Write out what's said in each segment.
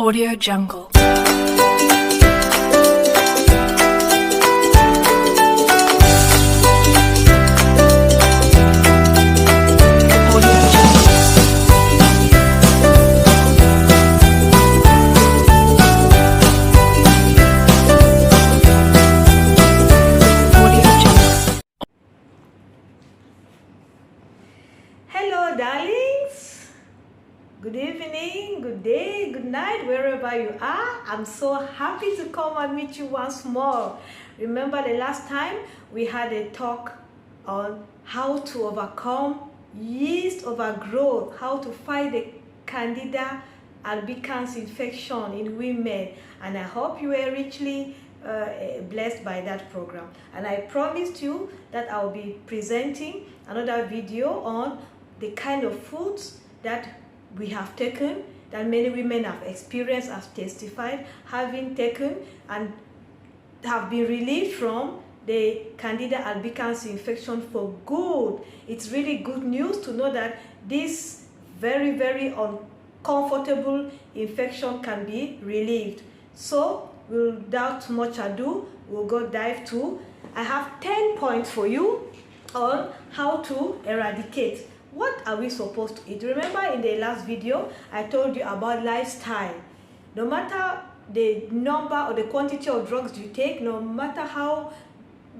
Audio Jungle. Hello darlings, good evening, good day, good night, wherever you are. I'm so happy to come and meet you once more. Remember the last time we had a talk on how to overcome yeast overgrowth, how to fight the Candida albicans infection in women, and I hope you were richly blessed by that program. And I promised you that I'll be presenting another video on the kind of foods that we have taken, that many women have experienced, have testified, having taken and have been relieved from the Candida albicans infection for good. It's really good news to know that this very, very uncomfortable infection can be relieved. So, without much ado, we'll go dive to. I have 10 points for you on how to eradicate. What are we supposed to eat? Remember in the last video, I told you about lifestyle. No matter the number or the quantity of drugs you take, no matter how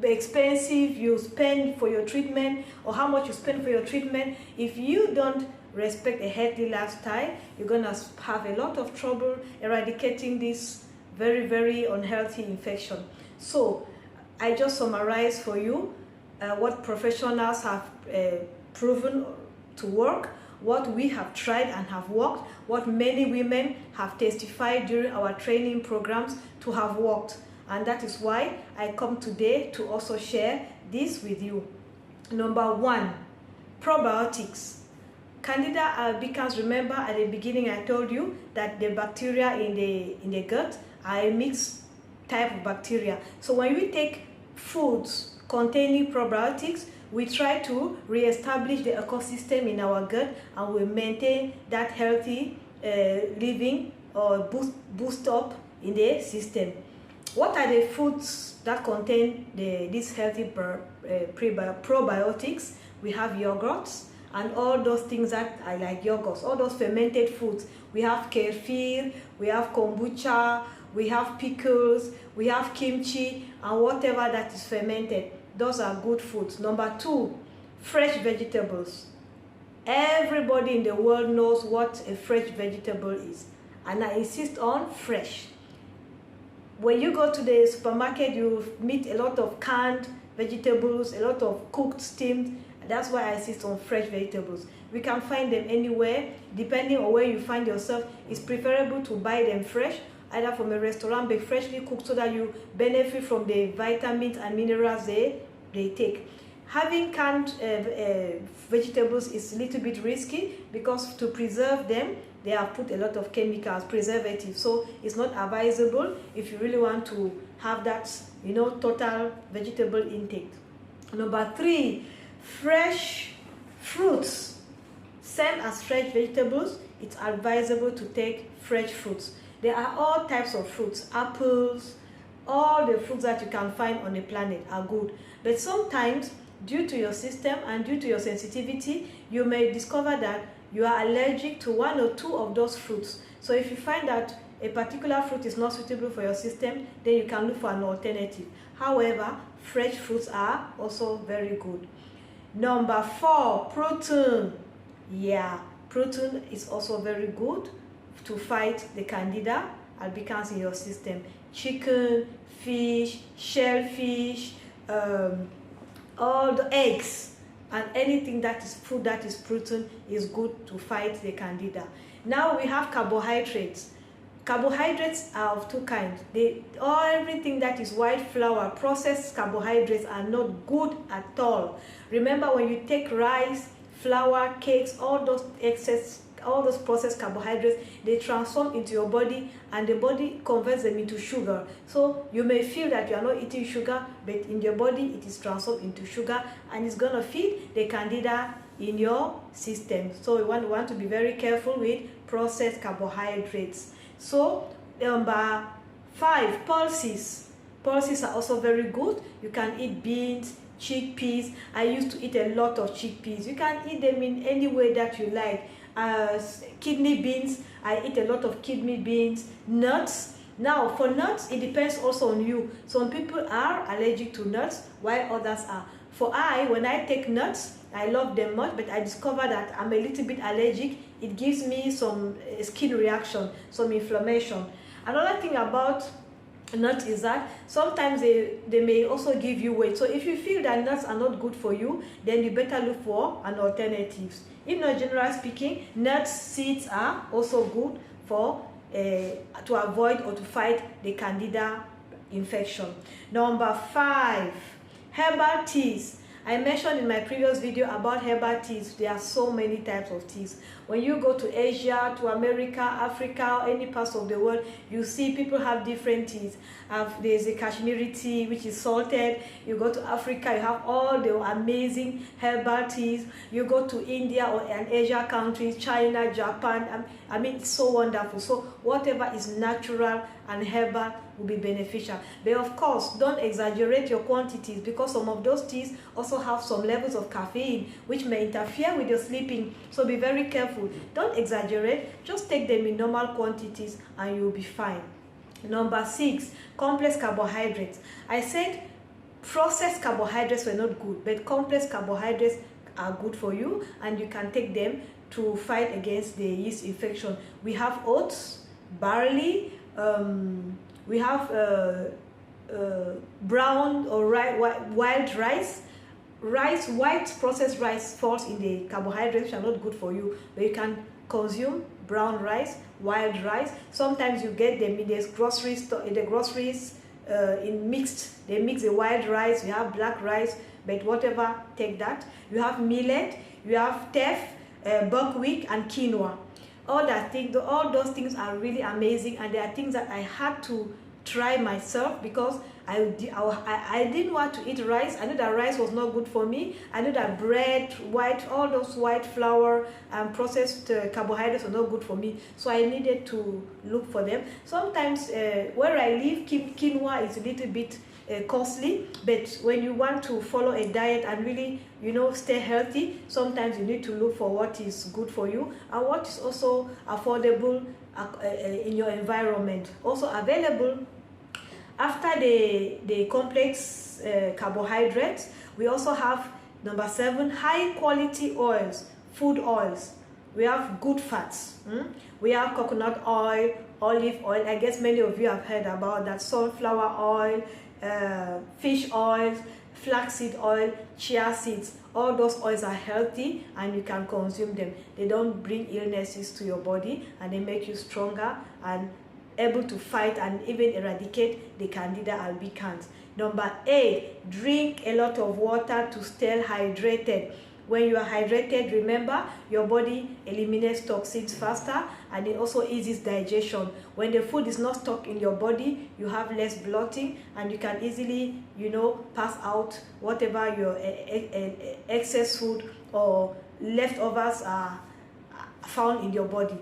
expensive you spend for your treatment or how much you spend for your treatment, if you don't respect a healthy lifestyle, you're gonna have a lot of trouble eradicating this very, very unhealthy infection. So I just summarized for you what professionals have proven to work, what we have tried and have worked, what many women have testified during our training programs to have worked. And that is why I come today to also share this with you. Number one, probiotics. Candida albicans, remember at the beginning I told you that the bacteria in the gut are a mixed type of bacteria. So when we take foods containing probiotics, we try to re-establish the ecosystem in our gut and we maintain that healthy living or boost up in the system. What are the foods that contain these healthy probiotics? We have yogurts and all those things that I like yogurts, all those fermented foods. We have kefir, we have kombucha, we have pickles, we have kimchi, and whatever that is fermented. Those are good foods. Number two, fresh vegetables. Everybody in the world knows what a fresh vegetable is, and I insist on fresh. When you go to the supermarket, you meet a lot of canned vegetables, a lot of cooked, steamed. That's why I insist on fresh vegetables. We can find them anywhere, depending on where you find yourself. It's preferable to buy them fresh, either from a restaurant, but freshly cooked, so that you benefit from the vitamins and minerals they take. Having canned vegetables is a little bit risky because to preserve them, they have put a lot of chemicals, preservatives, so it's not advisable if you really want to have that, total vegetable intake. Number three, fresh fruits. Same as fresh vegetables, it's advisable to take fresh fruits. There are all types of fruits, apples, all the fruits that you can find on the planet are good. But sometimes, due to your system and due to your sensitivity, you may discover that you are allergic to one or two of those fruits. So if you find that a particular fruit is not suitable for your system, then you can look for an alternative. However, fresh fruits are also very good. Number four, protein. Yeah, protein is also very good to fight the Candida albicans in your system. Chicken, fish, shellfish, all the eggs, and anything that is food that is protein is good to fight the Candida. Now we have carbohydrates. Carbohydrates are of two kinds. Everything that is white flour, processed carbohydrates are not good at all. Remember, when you take rice, flour, cakes, all those processed carbohydrates, they transform into your body and the body converts them into sugar. So you may feel that you are not eating sugar, but in your body it is transformed into sugar and it's going to feed the Candida in your system. So we want to be very careful with processed carbohydrates. So number 5, pulses. Pulses are also very good. You can eat beans, chickpeas. I used to eat a lot of chickpeas. You can eat them in any way that you like. Kidney beans, I eat a lot of kidney beans. Nuts. Now for nuts, it depends also on you. Some people are allergic to nuts while others are. When I take nuts, I love them much, but I discovered that I'm a little bit allergic. It gives me some skin reaction, some inflammation. Another thing about nuts is that sometimes they may also give you weight. So if you feel that nuts are not good for you, then you better look for an alternative. If not, generally speaking, nuts, seeds are also good for to avoid or to fight the candida infection. Number 5, herbal teas. I mentioned in my previous video about herbal teas. There are so many types of teas. When you go to Asia, to America, Africa, or any parts of the world, you see people have different teas. There's a Kashmiri tea, which is salted. You go to Africa, you have all the amazing herbal teas. You go to India or an Asia countries, China, Japan. I mean, it's so wonderful. So whatever is natural and herbal will be beneficial. But of course, don't exaggerate your quantities, because some of those teas also have some levels of caffeine which may interfere with your sleeping. So be very careful. Don't exaggerate. Just take them in normal quantities and you'll be fine. Number 6, complex carbohydrates. I said processed carbohydrates were not good, but complex carbohydrates are good for you, and you can take them to fight against the yeast infection. We have oats, barley, we have brown or wild rice. White processed rice falls in the carbohydrates which are not good for you, but you can consume brown rice, wild rice. Sometimes you get them in the groceries, they mix the wild rice. You have black rice, but whatever, take that. You have millet, you have teff, buckwheat, and quinoa. All those things are really amazing, and they are things that I had to try myself, because I didn't want to eat rice. I knew that rice was not good for me. I knew that bread, all those white flour and processed carbohydrates are not good for me. So I needed to look for them. Sometimes where I live, quinoa is a little bit costly, but when you want to follow a diet and really, stay healthy, sometimes you need to look for what is good for you and what is also affordable in your environment. Also available after the complex carbohydrates, we also have number 7, high quality oils, food oils. We have good fats. We have coconut oil, olive oil. I guess many of you have heard about that. Sunflower oil, fish oils, flaxseed oil, chia seeds. All those oils are healthy and you can consume them. They don't bring illnesses to your body, and they make you stronger and able to fight and even eradicate the candida albicans. Number 8, drink a lot of water to stay hydrated. When you are hydrated, remember, your body eliminates toxins faster, and it also eases digestion. When the food is not stuck in your body, you have less bloating, and you can easily, pass out whatever your excess food or leftovers are found in your body.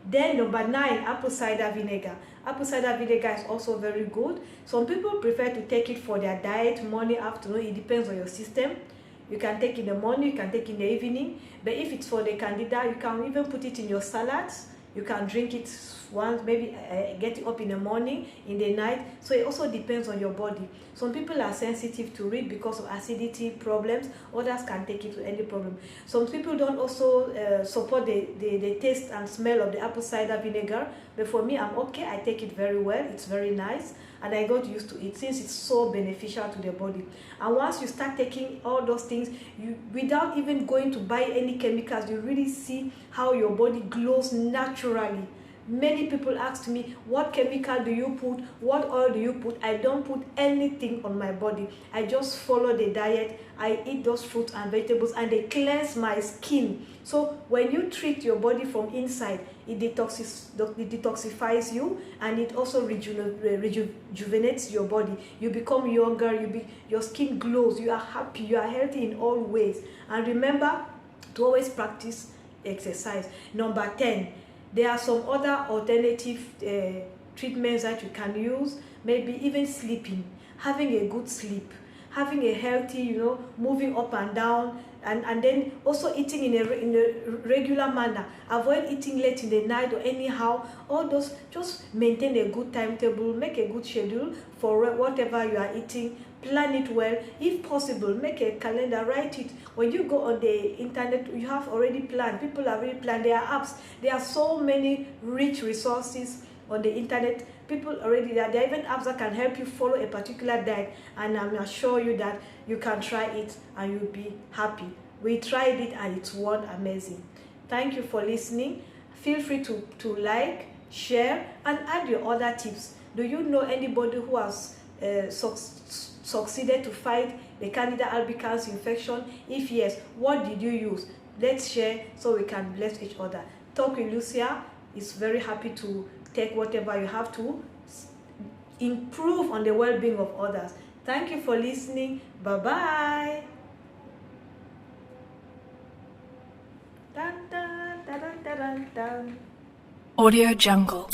Then number 9, apple cider vinegar. Apple cider vinegar is also very good. Some people prefer to take it for their diet, morning, afternoon. It depends on your system. You can take in the morning, you can take in the evening. But if it's for the candida, you can even put it in your salads. You can drink it once, maybe get it up in the morning, in the night. So it also depends on your body. Some people are sensitive to it because of acidity problems. Others can take it with any problem. Some people don't also support the taste and smell of the apple cider vinegar. But for me, I'm okay. I take it very well. It's very nice. And I got used to it since it's so beneficial to the body. And once you start taking all those things, without even going to buy any chemicals, you really see how your body glows naturally. Many people ask me, what chemical do you put? What oil do you put? I don't put anything on my body. I just follow the diet. I eat those fruits and vegetables, and they cleanse my skin. So when you treat your body from inside, it detoxifies you, and it also rejuvenates your body. You become younger, your skin glows, you are happy, you are healthy in all ways. And remember to always practice exercise. Number 10, There are some other alternative treatments that you can use, maybe even sleeping, having a good sleep, having a healthy, moving up and down, and then also eating in a regular manner. Avoid eating late in the night or anyhow. All those, just maintain a good timetable, make a good schedule for whatever you are eating. Plan it well. If possible, make a calendar, write it. When you go on the internet, you have already planned. People are already planned. There are apps. There are so many rich resources on the internet. People already there are even apps that can help you follow a particular diet, and I'm assure you that you can try it and you'll be happy. We tried it and it's worked amazing. Thank you for listening. Feel free to like, share, and add your other tips. Do you know anybody who has succeeded to fight the Candida albicans infection? If yes, what did you use? Let's share so we can bless each other. Talk with Lucia is very happy to take whatever you have to improve on the well-being of others. Thank you for listening. Bye-bye. Dun, dun, dun, dun, dun, dun. Audio Jungle.